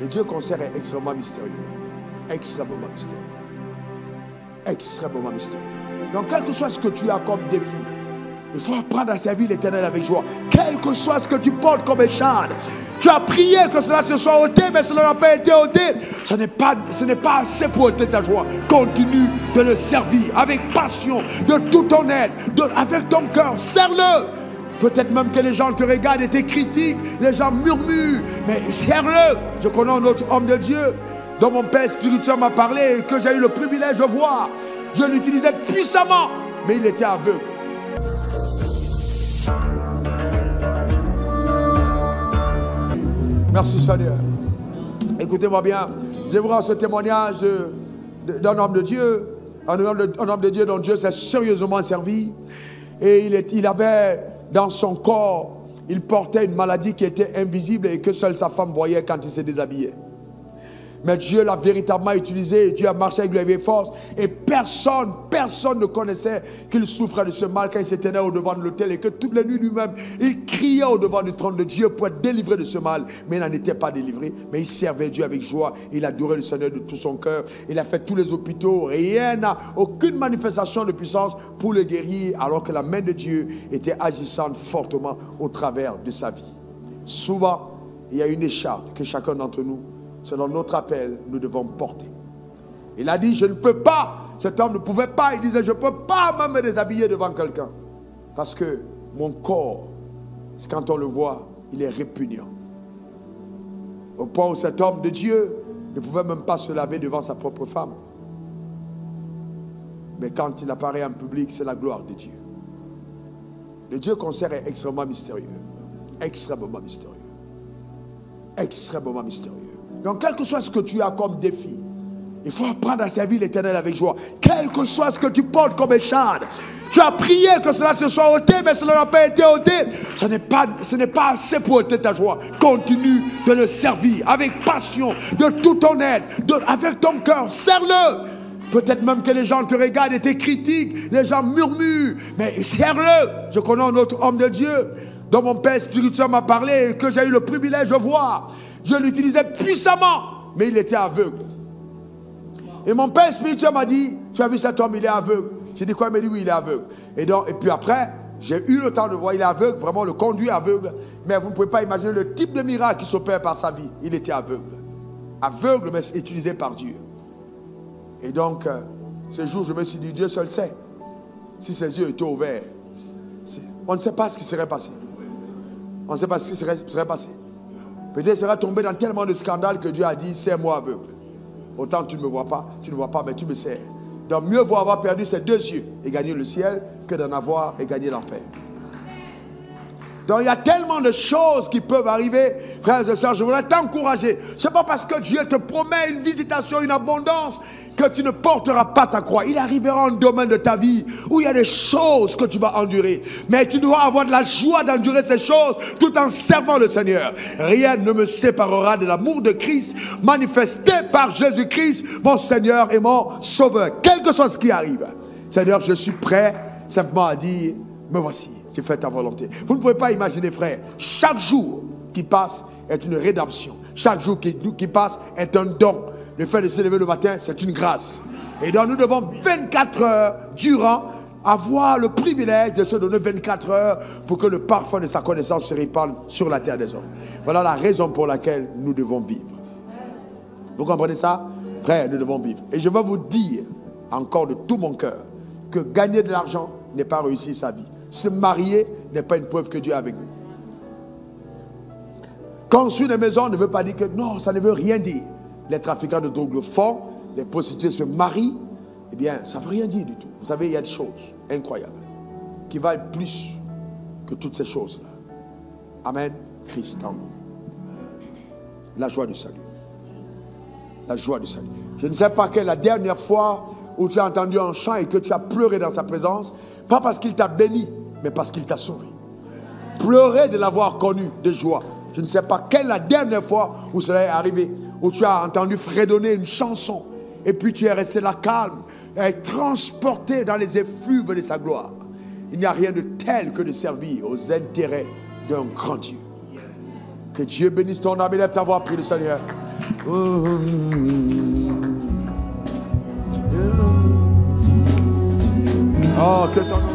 Le Dieu qu'on sert est extrêmement mystérieux. Extrêmement mystérieux. Extrêmement mystérieux. Donc, quel que soit ce que tu as comme défi, il faut apprendre à servir l'Éternel avec joie. Quel que soit ce que tu portes comme écharde, tu as prié que cela te soit ôté, mais cela n'a pas été ôté. Ce n'est pas assez pour ôter ta joie. Continue de le servir avec passion, de toute ton aide, avec ton cœur. Serre-le. Peut-être même que les gens te regardent et te critiquent, les gens murmurent, mais serre-le. Je connais un autre homme de Dieu dont mon père spirituel m'a parlé et que j'ai eu le privilège de voir. Je l'utilisais puissamment, mais il était aveugle. Merci Seigneur. Écoutez-moi bien. Je vous rends ce témoignage d'un homme de Dieu. Un homme de Dieu dont Dieu s'est sérieusement servi. Et il avait dans son corps, il portait une maladie qui était invisible et que seule sa femme voyait quand il se déshabillait. Mais Dieu l'a véritablement utilisé, Dieu a marché avec lui avec force et personne ne connaissait qu'il souffrait de ce mal quand il se tenait au devant de l'autel et que toutes les nuits lui-même, il criait au devant du trône de Dieu pour être délivré de ce mal. Mais il n'en était pas délivré, mais il servait Dieu avec joie, il adorait le Seigneur de tout son cœur. Il a fait tous les hôpitaux, aucune manifestation de puissance pour le guérir alors que la main de Dieu était agissante fortement au travers de sa vie. Souvent, il y a une écharpe que chacun d'entre nous, selon notre appel, nous devons porter. Il a dit, je ne peux pas. Cet homme ne pouvait pas. Il disait, je ne peux pas même me déshabiller devant quelqu'un. Parce que mon corps, quand on le voit, il est répugnant. Au point où cet homme de Dieu ne pouvait même pas se laver devant sa propre femme. Mais quand il apparaît en public, c'est la gloire de Dieu. Le Dieu qu'on sert est extrêmement mystérieux. Extrêmement mystérieux. Extrêmement mystérieux. Donc, quel que soit ce que tu as comme défi, il faut apprendre à servir l'Éternel avec joie. Quel que soit ce que tu portes comme écharde, tu as prié que cela te soit ôté, mais cela n'a pas été ôté. Ce n'est pas assez pour ôter ta joie. Continue de le servir avec passion, de toute ton aide, avec ton cœur. Serre-le. Peut-être même que les gens te regardent et te critiquent, les gens murmurent, mais serre-le. Je connais un autre homme de Dieu dont mon père spirituel m'a parlé et que j'ai eu le privilège de voir. Je l'utilisais puissamment, mais il était aveugle. Et mon père spirituel m'a dit, tu as vu cet homme, il est aveugle. J'ai dit quoi? Il m'a dit oui, il est aveugle. Et puis après, j'ai eu le temps de voir, il est aveugle, vraiment le conduit aveugle. Mais vous ne pouvez pas imaginer le type de miracle qui s'opère par sa vie. Il était aveugle. Aveugle, mais utilisé par Dieu. Et donc, ce jour, je me suis dit, Dieu seul sait. Si ses yeux étaient ouverts, on ne sait pas ce qui serait passé. On ne sait pas ce qui serait passé. Peut-être qu'il serait tombé dans tellement de scandales que Dieu a dit, c'est moi aveugle. Autant tu ne me vois pas, mais tu me sers. Donc mieux vaut avoir perdu ses deux yeux et gagner le ciel que d'en avoir et gagner l'enfer. Donc il y a tellement de choses qui peuvent arriver, frères et sœurs. Je voudrais t'encourager. Ce n'est pas parce que Dieu te promet une visitation, une abondance, que tu ne porteras pas ta croix. Il arrivera un domaine de ta vie où il y a des choses que tu vas endurer. Mais tu dois avoir de la joie d'endurer ces choses tout en servant le Seigneur. Rien ne me séparera de l'amour de Christ manifesté par Jésus-Christ, mon Seigneur et mon Sauveur. Quel que soit ce qui arrive. Seigneur, je suis prêt simplement à dire, me voici. J'ai fait ta volonté. Vous ne pouvez pas imaginer, frère, chaque jour qui passe est une rédemption. Chaque jour qui passe est un don. Le fait de se lever le matin, c'est une grâce. Et donc nous devons 24 heures durant avoir le privilège de se donner 24 heures pour que le parfum de sa connaissance se répande sur la terre des hommes. Voilà la raison pour laquelle nous devons vivre. Vous comprenez ça? Frère, nous devons vivre. Et je vais vous dire encore de tout mon cœur que gagner de l'argent n'est pas réussir sa vie. Se marier n'est pas une preuve que Dieu est avec nous. Construire une maison ne veut pas dire que non, ça ne veut rien dire. Les trafiquants de drogue le font, les prostituées se marient. Eh bien, ça ne veut rien dire du tout. Vous savez, il y a des choses incroyables qui valent plus que toutes ces choses-là. Amen. Christ en nous. La joie du salut. La joie du salut. Je ne sais pas quelle est la dernière fois où tu as entendu un chant et que tu as pleuré dans sa présence. Pas parce qu'il t'a béni, mais parce qu'il t'a sauvé. Pleurer de l'avoir connu de joie. Je ne sais pas quelle est la dernière fois où cela est arrivé, où tu as entendu fredonner une chanson et puis tu es resté là calme et transporté dans les effluves de sa gloire. Il n'y a rien de tel que de servir aux intérêts d'un grand Dieu. Que Dieu bénisse ton âme et lève ta voix, prie le Seigneur. Oh, que ton nom